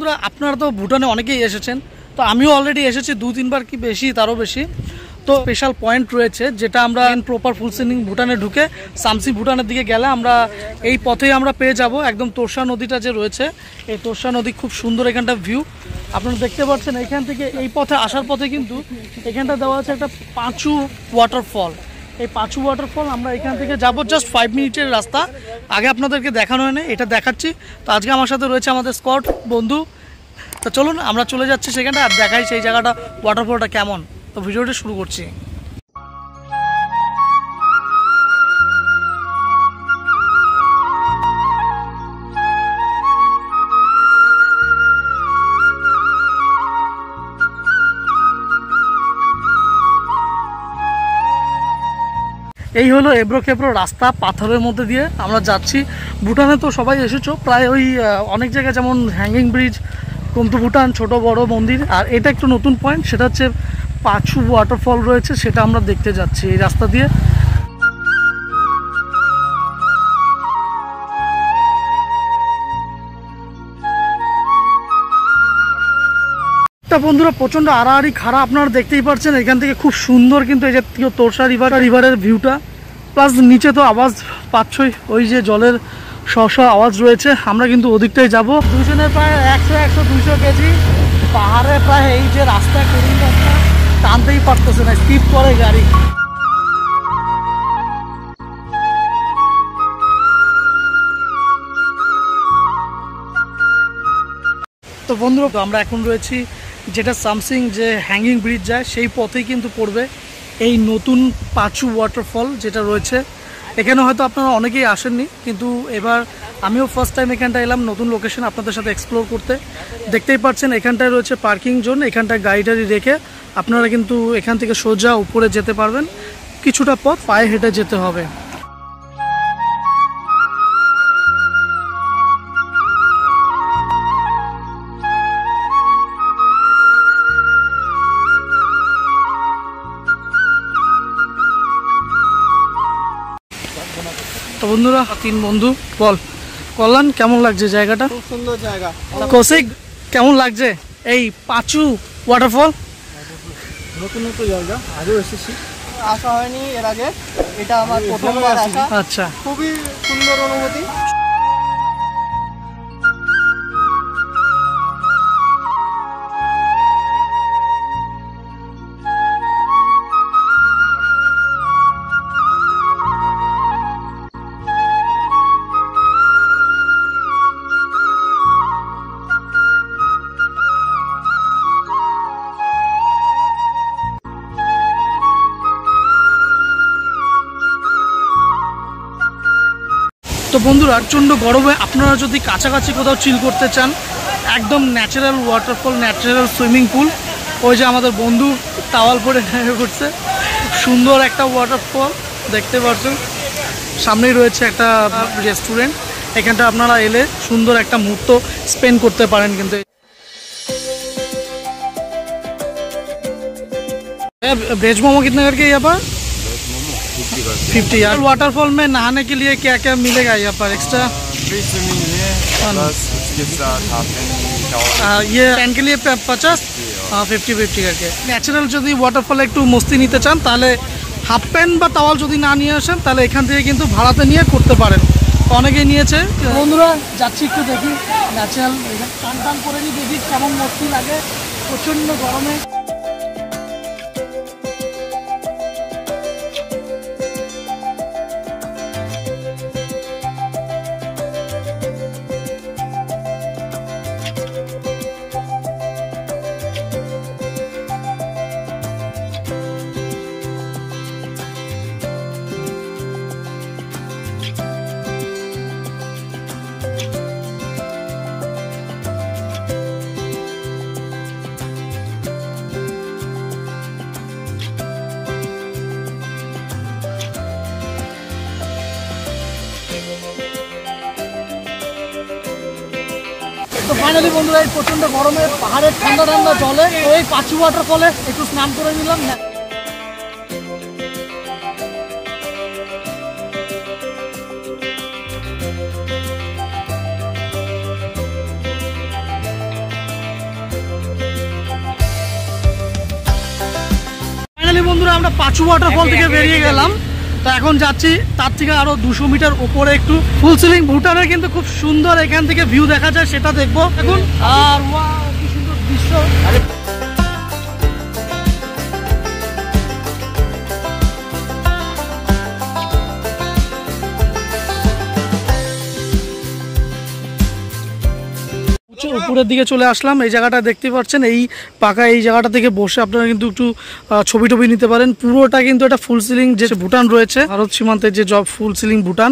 বন্ধুরা আপনারা তো ভুটানে অনেকেই এসেছেন, তো আমিও অলরেডি এসেছি 2-3 বার কি বেশি, তারও বেশি। তো স্পেশাল পয়েন্ট রয়েছে যেটা আমরা প্রপার ফুলসেনিং ভুটানে ঢুকে সামসি ভুটানের দিকে গেলে আমরা এই পথেই আমরা পেয়ে যাব একদম তোরসা নদীটা যে রয়েছে। এই তোরসা নদী খুব সুন্দর এখানটা ভিউ আপনারা দেখতে পাচ্ছেন। এখান থেকে এই পথে আসার পথে কিন্তু এখানটা দেওয়া আছে একটা পাঁচু ওয়াটারফল। এই পাঁচু ওয়াটারফল আমরা এখান থেকে যাব জাস্ট 5 মিনিটের রাস্তা। আগে আপনাদেরকে দেখানো হয় না, এটা দেখাচ্ছি। তো আজকে আমার সাথে রয়েছে আমাদের স্কট বন্ধু। তো চলুন আমরা চলে যাচ্ছি সেখানটা আর দেখাই সেই জায়গাটা ওয়াটারফলটা কেমন। তো ভিডিওটা শুরু করছি। এই হলো এবড়ো খেবড়ো রাস্তা, পাথরের মধ্যে দিয়ে আমরা যাচ্ছি। ভুটানে তো সবাই এসেছো প্রায়, ওই অনেক জায়গায় যেমন হ্যাঙ্গিং ব্রিজ, কমতু ভুটান, ছোট বড় মন্দির। আর এটা একটু নতুন পয়েন্ট, সেটা হচ্ছে পাঁচু ওয়াটারফল রয়েছে, সেটা আমরা দেখতে যাচ্ছি এই রাস্তা দিয়ে। বন্ধুরা প্রচন্ড আড়াআড়ি খাড়া, আপনারা দেখতেই পাচ্ছেন। এখান থেকে খুব সুন্দর কিন্তু এই যে তোরসা রিভারের ভিউটা, প্লাস নিচে তো আওয়াজ পাচ্ছই, ওই যে জলের শ আওয়াজ রয়েছে। আমরা কিন্তু ওদিকটাই যাব। দুজনের প্রায় 100-200 কেজি, পাহাড়ে প্রায় এই যে রাস্তা করি রাস্তা টানতেই পারতেছে না, স্কিপ করে গাড়ি। তো বন্ধুরা আমরা এখন রয়েছি যেটা সামসিং যে হ্যাঙ্গিং ব্রিজ যায় সেই পথেই কিন্তু পড়বে এই নতুন পাঁচু ওয়াটারফল যেটা রয়েছে। এখানে হয়তো আপনারা অনেকেই আসেননি, কিন্তু এবার আমিও ফার্স্ট টাইম এখানটা এলাম নতুন লোকেশন আপনাদের সাথে এক্সপ্লোর করতে। দেখতেই পাচ্ছেন এখানটায় রয়েছে পার্কিং জোন, এখানটায় গাড়ি টাড়ি রেখে আপনারা কিন্তু এখান থেকে সোজা উপরে যেতে পারবেন। কিছুটা পথ পায়ে হেঁটে যেতে হবে। তো বন্ধুরা 3 বন্ধু বল, কল্যাণ কেমন লাগছে জায়গাটা? খুব সুন্দর জায়গা। কৌশিক কেমন লাগছে এই পাঁচু ওয়াটারফল? নতুন জায়গা, আগেও এসেছি, আসা হয়নি এর আগে, এটা আমার প্রথমবার আসা। আচ্ছা, খুবই সুন্দর অনুভূতি। তো বন্ধুরা প্রচণ্ড গরমে আপনারা যদি কাছাকাছি কোথাও চিল করতে চান, একদম natural waterfall, natural swimming pool, ওই যে আমাদের বন্ধু টাওয়াল পরে করছে, সুন্দর একটা ওয়াটারফল দেখতে পাচ্ছেন। সামনেই রয়েছে একটা রেস্টুরেন্ট, এখানটা আপনারা এলে সুন্দর একটা মুহূর্ত স্পেন্ড করতে পারেন। কিন্তু वेज मोमो कितने करके यहाँ पर? 50। यार वाटरफॉल में नहाने के लिए क्या क्या मिलेगा यहाँ पर एक्स्ट्रा? ये 10 के लिए 50, 50-50 करके। ন্যাচারাল যদি ওয়াটারফলে একটু মস্তি নিতে চান তাহলে হাফ প্যান্ট বা টাওয়াল যদি না নিয়ে আসেন তাহলে এখান থেকে কিন্তু ভাড়াতে নিয়ে করতে পারেন। অনেকেই নিয়েছে। বন্ধুরা যাচ্ছি একটু দেখি ন্যাচারাল, টান টান করে নিই, দেখি কেমন মস্তি লাগে প্রচণ্ড গরমে। তো ফাইনালি বন্ধুরা এই প্রচন্ড গরমে পাহাড়ের ঠান্ডা ঠান্ডা জলে ওই পাঁচু ওয়াটারফলে একটু স্নান করে নিলাম। আমরা পাঁচু ওয়াটারফল থেকে বেরিয়ে গেলাম, তো এখন যাচ্ছি তার থেকে আরো 200 মিটার উপরে একটু ফুল সিলিং ভুটানের কিন্তু খুব সুন্দর এখান থেকে ভিউ দেখা যায়, সেটা দেখবো এখন। আর ওয়াও কি সুন্দর দৃশ্য। উপরের দিকে চলে আসলাম, এই জায়গাটা দেখতে পাচ্ছেন, এই পাকা এই জায়গাটা থেকে বসে আপনারা কিন্তু একটু ছবি টবি নিতে পারেন। পুরোটা কিন্তু এটা ফুল সিলিং যে ভুটান রয়েছে, ভারত সীমান্তের যে ফুল সিলিং ভুটান,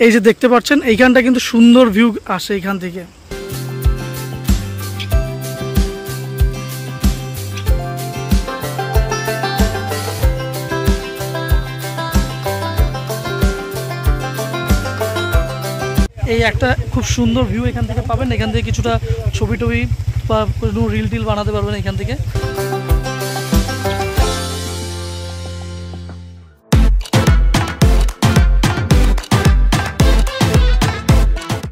এই যে দেখতে পাচ্ছেন এইখানটা কিন্তু সুন্দর ভিউ আসে এইখান থেকে। এই একটা খুব সুন্দর ভিউ এখান থেকে পাবেন, এখান থেকে কিছুটা ছবি টবি বা রিল টিল বানাতে পারবেন এখান থেকে।